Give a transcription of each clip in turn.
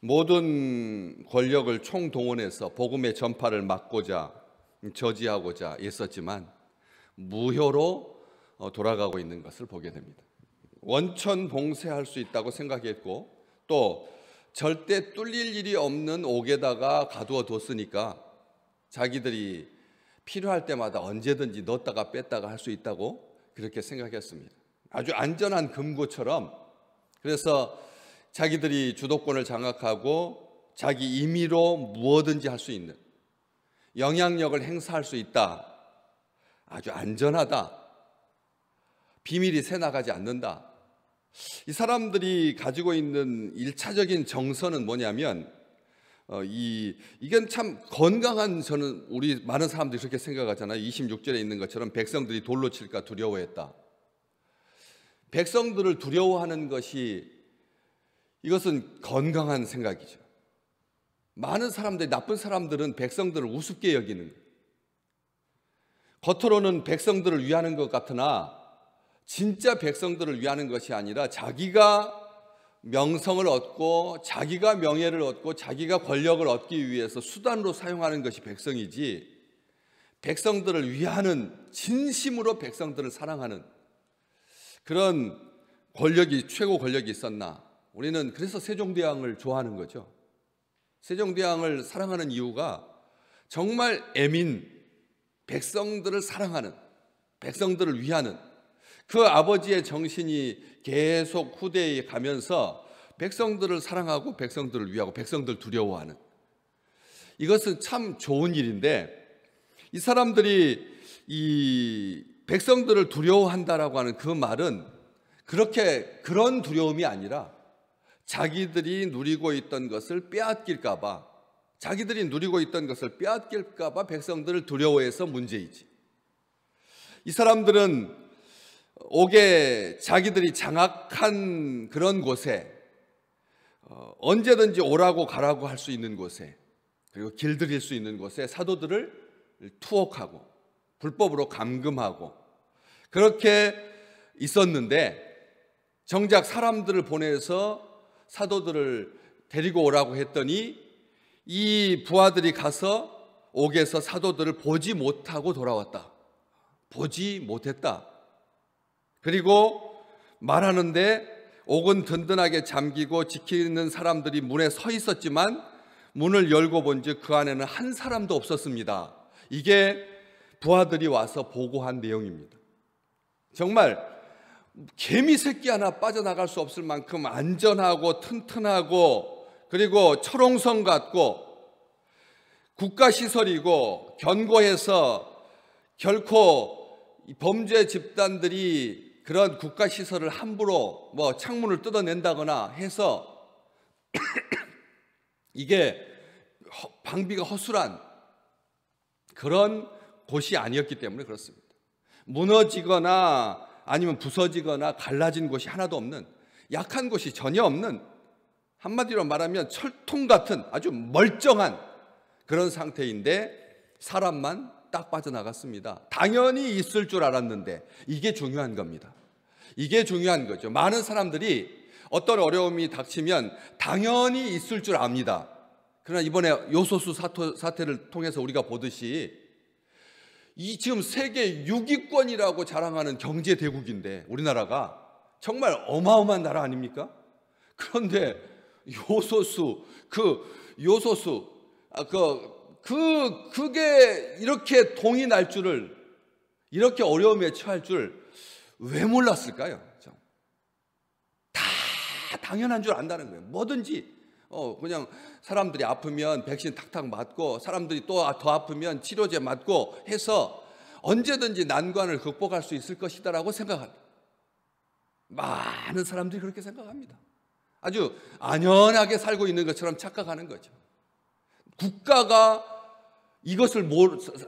모든 권력을 총동원해서 복음의 전파를 막고자 저지하고자 애썼지만 무효로 돌아가고 있는 것을 보게 됩니다. 원천 봉쇄할 수 있다고 생각했고 또 절대 뚫릴 일이 없는 옥에다가 가두어 뒀으니까 자기들이 필요할 때마다 언제든지 넣었다가 뺐다가 할 수 있다고 그렇게 생각했습니다. 아주 안전한 금고처럼. 그래서 자기들이 주도권을 장악하고 자기 임의로 무엇든지 할 수 있는, 영향력을 행사할 수 있다, 아주 안전하다, 비밀이 새나가지 않는다. 이 사람들이 가지고 있는 1차적인 정서는 뭐냐면 이건 참 건강한, 저는 우리 많은 사람들이 그렇게 생각하잖아요. 26절에 있는 것처럼 백성들이 돌로 칠까 두려워했다. 백성들을 두려워하는 것이, 이것은 건강한 생각이죠. 많은 사람들이, 나쁜 사람들은 백성들을 우습게 여기는 거예요. 겉으로는 백성들을 위하는 것 같으나 진짜 백성들을 위하는 것이 아니라 자기가 명성을 얻고 자기가 명예를 얻고 자기가 권력을 얻기 위해서 수단으로 사용하는 것이 백성이지, 백성들을 위하는, 진심으로 백성들을 사랑하는 그런 권력이, 최고 권력이 있었나? 우리는 그래서 세종대왕을 좋아하는 거죠. 세종대왕을 사랑하는 이유가 정말 애민, 백성들을 사랑하는, 백성들을 위하는 그 아버지의 정신이 계속 후대에 가면서 백성들을 사랑하고 백성들을 위하고 백성들 두려워하는, 이것은 참 좋은 일인데, 이 사람들이 이 백성들을 두려워한다라고 하는 그 말은 그런 두려움이 아니라 자기들이 누리고 있던 것을 빼앗길까 봐, 자기들이 누리고 있던 것을 빼앗길까 봐 백성들을 두려워해서 문제이지. 이 사람들은 옥에, 자기들이 장악한 그런 곳에, 언제든지 오라고 가라고 할 수 있는 곳에, 그리고 길들일 수 있는 곳에 사도들을 투옥하고 불법으로 감금하고 그렇게 있었는데, 정작 사람들을 보내서 사도들을 데리고 오라고 했더니 이 부하들이 가서 옥에서 사도들을 보지 못하고 돌아왔다. 보지 못했다. 그리고 말하는데 옥은 든든하게 잠기고 지키는 사람들이 문에 서 있었지만 문을 열고 본즉 그 안에는 한 사람도 없었습니다. 이게 부하들이 와서 보고한 내용입니다. 정말 개미 새끼 하나 빠져나갈 수 없을 만큼 안전하고 튼튼하고, 그리고 철옹성 같고 국가시설이고 견고해서 결코 범죄 집단들이 그런 국가시설을 함부로 창문을 뜯어낸다거나 해서 이게 방비가 허술한 그런 곳이 아니었기 때문에 그렇습니다. 무너지거나 아니면 부서지거나 갈라진 곳이 하나도 없는, 약한 곳이 전혀 없는, 한마디로 말하면 철통 같은 아주 멀쩡한 그런 상태인데 사람만 딱 빠져나갔습니다. 당연히 있을 줄 알았는데, 이게 중요한 겁니다. 이게 중요한 거죠. 많은 사람들이 어떤 어려움이 닥치면 당연히 있을 줄 압니다. 그러나 이번에 요소수 사태를 통해서 우리가 보듯이 이 지금 세계 6위권이라고 자랑하는 경제 대국인데, 우리나라가 정말 어마어마한 나라 아닙니까? 그런데 그게 이렇게 동이 날 줄을, 이렇게 어려움에 처할 줄 왜 몰랐을까요? 다 당연한 줄 안다는 거예요. 뭐든지 그냥 사람들이 아프면 백신 탁탁 맞고, 사람들이 또 더 아프면 치료제 맞고 해서 언제든지 난관을 극복할 수 있을 것이다라고 생각합니다. 많은 사람들이 그렇게 생각합니다. 아주 안연하게 살고 있는 것처럼 착각하는 거죠. 국가가 이것을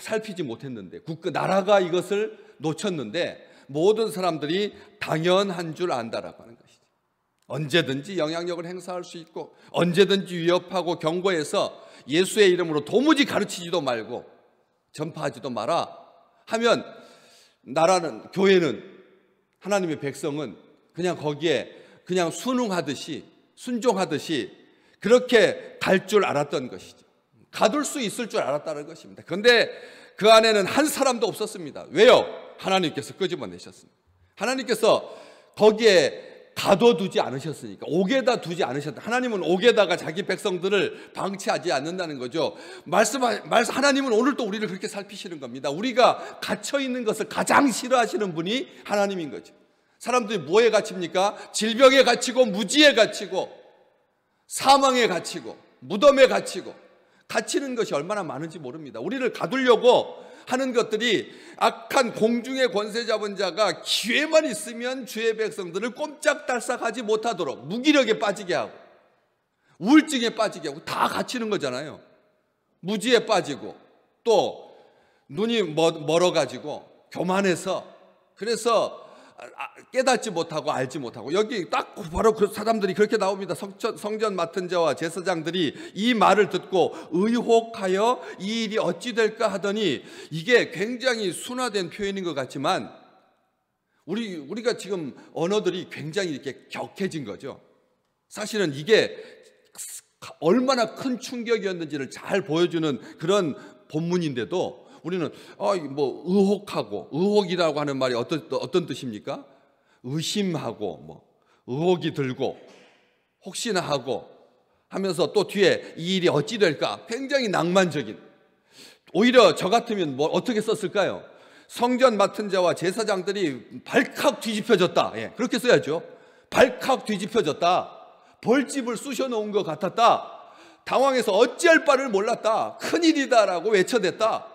살피지 못했는데, 나라가 이것을 놓쳤는데 모든 사람들이 당연한 줄 안다라고 하는 것이죠. 언제든지 영향력을 행사할 수 있고 언제든지 위협하고 경고해서 예수의 이름으로 도무지 가르치지도 말고 전파하지도 마라 하면, 나라는, 교회는, 하나님의 백성은 그냥 거기에 그냥 순응하듯이, 순종하듯이 그렇게 갈 줄 알았던 것이죠. 가둘 수 있을 줄 알았다는 것입니다. 그런데 그 안에는 한 사람도 없었습니다. 왜요? 하나님께서 끄집어내셨습니다. 하나님께서 거기에 가둬두지 않으셨으니까, 옥에다 두지 않으셨다. 하나님은 옥에다가 자기 백성들을 방치하지 않는다는 거죠. 하나님은 오늘도 우리를 그렇게 살피시는 겁니다. 우리가 갇혀 있는 것을 가장 싫어하시는 분이 하나님인 거죠. 사람들이 뭐에 갇힙니까? 질병에 갇히고, 무지에 갇히고, 사망에 갇히고, 무덤에 갇히고, 갇히는 것이 얼마나 많은지 모릅니다. 우리를 가두려고 하는 것들이 악한 공중의 권세 잡은 자가 기회만 있으면 주의 백성들을 꼼짝달싹하지 못하도록 무기력에 빠지게 하고, 우울증에 빠지게 하고, 다 갇히는 거잖아요. 무지에 빠지고, 또 눈이 멀어가지고 교만해서, 그래서 깨닫지 못하고 알지 못하고, 여기 딱 바로 그 사람들이 그렇게 나옵니다. 성전 맡은 자와 제사장들이 이 말을 듣고 의혹하여 이 일이 어찌 될까 하더니, 이게 굉장히 순화된 표현인 것 같지만 우리가 지금 언어들이 굉장히 이렇게 격해진 거죠. 사실은 이게 얼마나 큰 충격이었는지를 잘 보여주는 그런 본문인데도 우리는 의혹하고, 의혹이라고 하는 말이 어떤 뜻입니까? 의심하고, 의혹이 들고, 혹시나 하고 하면서, 또 뒤에 이 일이 어찌 될까? 굉장히 낭만적인. 오히려 저 같으면 어떻게 썼을까요? 성전 맡은 자와 제사장들이 발칵 뒤집혀졌다. 그렇게 써야죠. 발칵 뒤집혀졌다. 벌집을 쑤셔 놓은 것 같았다. 당황해서 어찌할 바를 몰랐다. 큰일이다라고 외쳐댔다.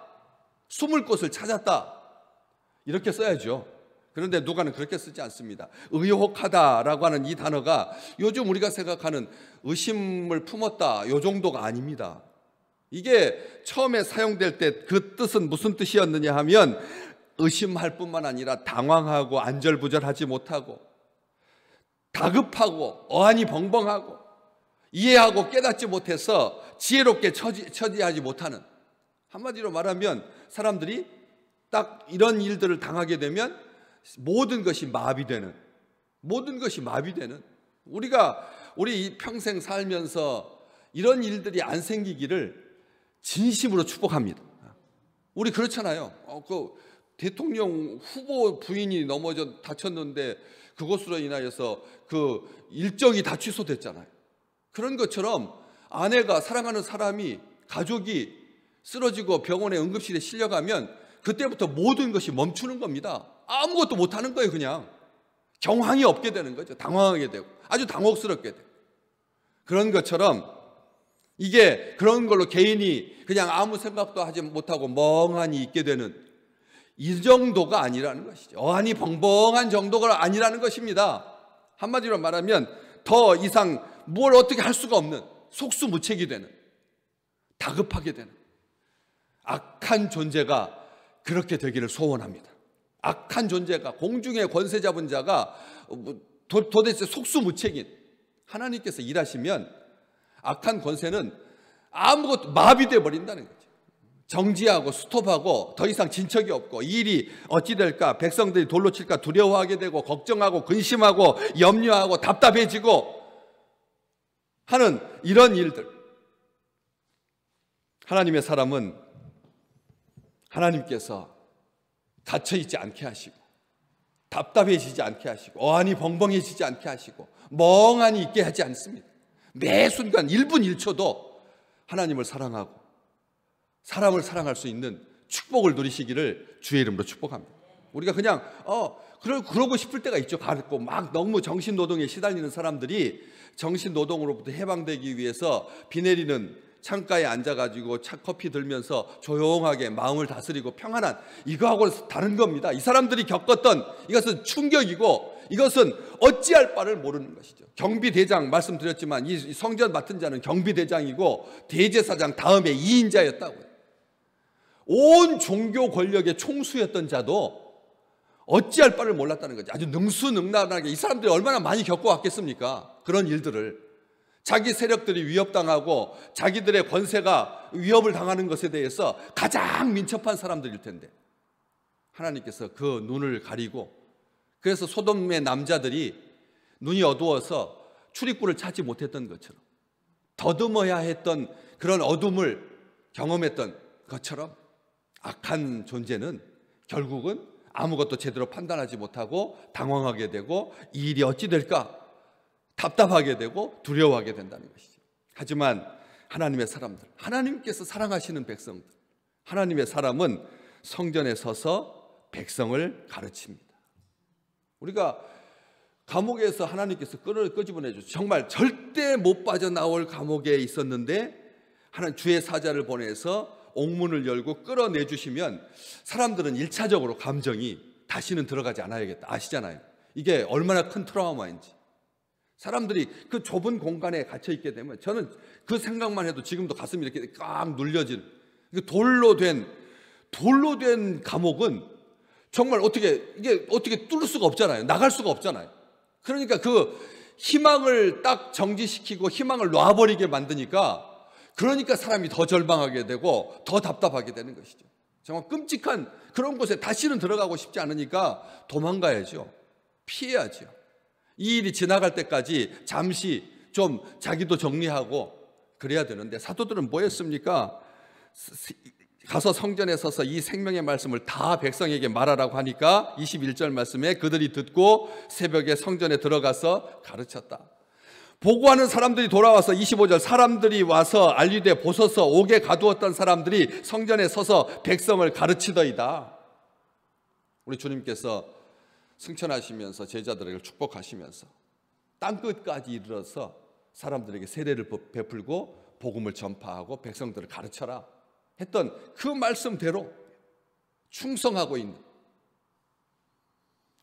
숨을 곳을 찾았다. 이렇게 써야죠. 그런데 누가는 그렇게 쓰지 않습니다. 의혹하다라고 하는 이 단어가 요즘 우리가 생각하는 의심을 품었다, 이 정도가 아닙니다. 이게 처음에 사용될 때 그 뜻은 무슨 뜻이었느냐 하면, 의심할 뿐만 아니라 당황하고, 안절부절하지 못하고, 다급하고, 어안이 벙벙하고, 이해하고 깨닫지 못해서 지혜롭게 처리하지 못하는, 한마디로 말하면 사람들이 딱 이런 일들을 당하게 되면 모든 것이 마비되는, 우리 평생 살면서 이런 일들이 안 생기기를 진심으로 축복합니다. 우리 그렇잖아요. 그 대통령 후보 부인이 다쳤는데 그것으로 인하여서 그 일정이 다 취소됐잖아요. 그런 것처럼 아내가, 사랑하는 사람이, 가족이 쓰러지고 병원에 응급실에 실려가면 그때부터 모든 것이 멈추는 겁니다. 아무것도 못하는 거예요. 그냥 경황이 없게 되는 거죠. 당황하게 되고, 아주 당혹스럽게 되고. 그런 것처럼 이게 그런 걸로 개인이 그냥 아무 생각도 하지 못하고 멍하니 있게 되는 이 정도가 아니라는 것이죠. 어안이 벙벙한 정도가 아니라는 것입니다. 한마디로 말하면 더 이상 뭘 어떻게 할 수가 없는, 속수무책이 되는, 다급하게 되는 악한 존재가 그렇게 되기를 소원합니다. 악한 존재가, 공중의 권세 잡은 자가 도대체 속수무책인, 하나님께서 일하시면 악한 권세는 아무것도 마비돼 버린다는 거죠. 정지하고 스톱하고 더 이상 진척이 없고, 이 일이 어찌 될까, 백성들이 돌로 칠까 두려워하게 되고, 걱정하고 근심하고 염려하고 답답해지고 하는 이런 일들. 하나님의 사람은 하나님께서 갇혀있지 않게 하시고, 답답해지지 않게 하시고, 어안이 벙벙해지지 않게 하시고, 멍하니 있게 하지 않습니다. 매 순간 1분 1초도 하나님을 사랑하고 사람을 사랑할 수 있는 축복을 누리시기를 주의 이름으로 축복합니다. 우리가 그냥 그러고 싶을 때가 있죠. 가르고 막 너무 정신노동에 시달리는 사람들이 정신노동으로부터 해방되기 위해서 비 내리는 창가에 앉아가지고 커피 들면서 조용하게 마음을 다스리고 평안한, 이거하고는 다른 겁니다. 이 사람들이 겪었던 이것은 충격이고, 이것은 어찌할 바를 모르는 것이죠. 경비대장 말씀드렸지만, 이 성전 맡은 자는 경비대장이고 대제사장 다음에 2인자였다고요. 온 종교 권력의 총수였던 자도 어찌할 바를 몰랐다는 거죠. 아주 능수능란하게. 이 사람들이 얼마나 많이 겪어왔겠습니까? 그런 일들을. 자기 세력들이 위협당하고 자기들의 권세가 위협을 당하는 것에 대해서 가장 민첩한 사람들일 텐데, 하나님께서 그 눈을 가리고, 그래서 소돔의 남자들이 눈이 어두워서 출입구를 찾지 못했던 것처럼 더듬어야 했던 그런 어둠을 경험했던 것처럼 악한 존재는 결국은 아무것도 제대로 판단하지 못하고 당황하게 되고 이 일이 어찌 될까 답답하게 되고 두려워하게 된다는 것이죠. 하지만 하나님의 사람들, 하나님께서 사랑하시는 백성들, 하나님의 사람은 성전에 서서 백성을 가르칩니다. 우리가 감옥에서 하나님께서 끄집어내 주셔서 정말 절대 못 빠져나올 감옥에 있었는데 하나님 주의 사자를 보내서 옥문을 열고 끌어내 주시면 사람들은 1차적으로 감정이 다시는 들어가지 않아야겠다 아시잖아요. 이게 얼마나 큰 트라우마인지. 사람들이 그 좁은 공간에 갇혀 있게 되면 저는 그 생각만 해도 지금도 가슴이 이렇게 꽉 눌려지는, 돌로 된 감옥은 정말 이게 어떻게 뚫을 수가 없잖아요. 나갈 수가 없잖아요. 그러니까 그 희망을 딱 정지시키고 희망을 놔버리게 만드니까, 그러니까 사람이 더 절망하게 되고 더 답답하게 되는 것이죠. 정말 끔찍한 그런 곳에 다시는 들어가고 싶지 않으니까 도망가야죠. 피해야죠. 이 일이 지나갈 때까지 잠시 좀 자기도 정리하고 그래야 되는데, 사도들은 뭐 했습니까? 가서 성전에 서서 이 생명의 말씀을 다 백성에게 말하라고 하니까 21절 말씀에 그들이 듣고 새벽에 성전에 들어가서 가르쳤다. 보고하는 사람들이 돌아와서 25절 사람들이 와서 알리되 보소서 옥에 가두었던 사람들이 성전에 서서 백성을 가르치더이다. 우리 주님께서 승천하시면서 제자들에게 축복하시면서 땅끝까지 이르러서 사람들에게 세례를 베풀고 복음을 전파하고 백성들을 가르쳐라 했던 그 말씀대로 충성하고 있는,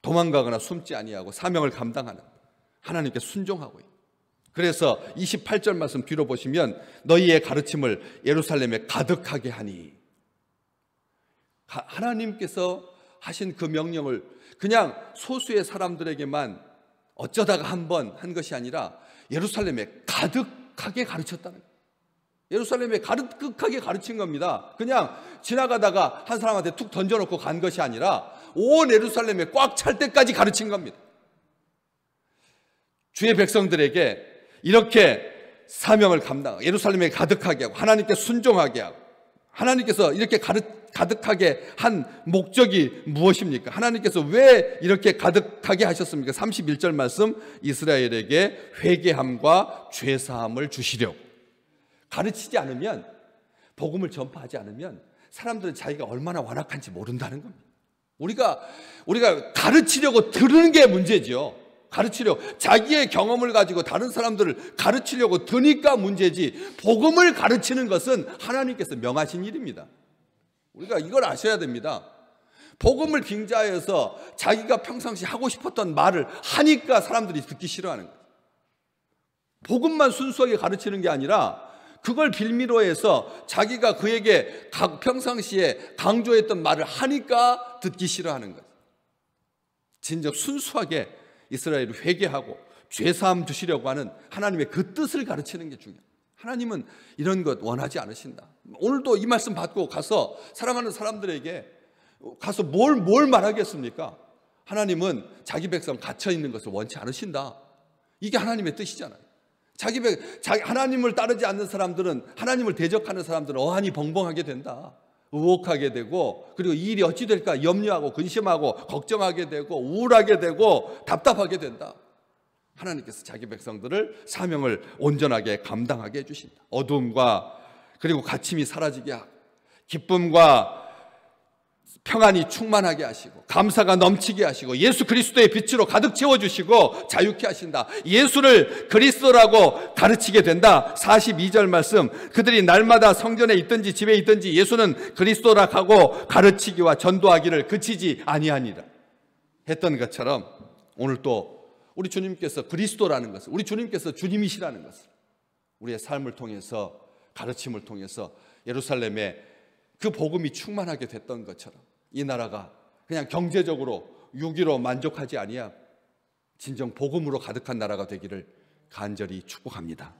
도망가거나 숨지 아니하고 사명을 감당하는, 하나님께 순종하고 있는. 그래서 28절 말씀 뒤로 보시면 너희의 가르침을 예루살렘에 가득하게 하니, 하나님께서 하신 그 명령을 그냥 소수의 사람들에게만 어쩌다가 한번 한 것이 아니라 예루살렘에 가득하게 가르쳤다는 거예요. 예루살렘에 가득하게 가르친 겁니다. 그냥 지나가다가 한 사람한테 툭 던져놓고 간 것이 아니라 온 예루살렘에 꽉 찰 때까지 가르친 겁니다. 주의 백성들에게 이렇게 사명을 감당하고 예루살렘에 가득하게 하고 하나님께 순종하게 하고, 하나님께서 이렇게 가득하게 한 목적이 무엇입니까? 하나님께서 왜 이렇게 가득하게 하셨습니까? 31절 말씀, 이스라엘에게 회개함과 죄사함을 주시려고. 가르치지 않으면, 복음을 전파하지 않으면 사람들은 자기가 얼마나 완악한지 모른다는 겁니다. 우리가 가르치려고 들은 게 문제죠. 가르치려고 자기의 경험을 가지고 다른 사람들을 가르치려고 드니까 문제지, 복음을 가르치는 것은 하나님께서 명하신 일입니다. 우리가 이걸 아셔야 됩니다. 복음을 빙자해서 자기가 평상시 하고 싶었던 말을 하니까 사람들이 듣기 싫어하는 거예요. 복음만 순수하게 가르치는 게 아니라 그걸 빌미로 해서 자기가 그에게 평상시에 강조했던 말을 하니까 듣기 싫어하는 거예요. 진정 순수하게 이스라엘을 회개하고 죄사함 주시려고 하는 하나님의 그 뜻을 가르치는 게 중요해요. 하나님은 이런 것 원하지 않으신다. 오늘도 이 말씀 받고 가서 사랑하는 사람들에게 가서 뭘 말하겠습니까? 하나님은 자기 백성 갇혀 있는 것을 원치 않으신다. 이게 하나님의 뜻이잖아요. 하나님을 따르지 않는 사람들은, 하나님을 대적하는 사람들은 어안이 벙벙하게 된다. 의혹하게 되고, 그리고 이 일이 어찌 될까 염려하고 근심하고 걱정하게 되고 우울하게 되고 답답하게 된다. 하나님께서 자기 백성들을 사명을 온전하게 감당하게 해주신다. 어두움과 그리고 갇힘이 사라지게 하고, 기쁨과 평안이 충만하게 하시고, 감사가 넘치게 하시고, 예수 그리스도의 빛으로 가득 채워주시고 자유케 하신다. 예수를 그리스도라고 가르치게 된다. 42절 말씀, 그들이 날마다 성전에 있든지 집에 있든지 예수는 그리스도라 하고 가르치기와 전도하기를 그치지 아니하니라 했던 것처럼, 오늘 또 우리 주님께서 그리스도라는 것을, 우리 주님께서 주님이시라는 것을 우리의 삶을 통해서, 가르침을 통해서 예루살렘에 그 복음이 충만하게 됐던 것처럼 이 나라가 그냥 경제적으로 유기로 만족하지 아니하고 진정 복음으로 가득한 나라가 되기를 간절히 축복합니다.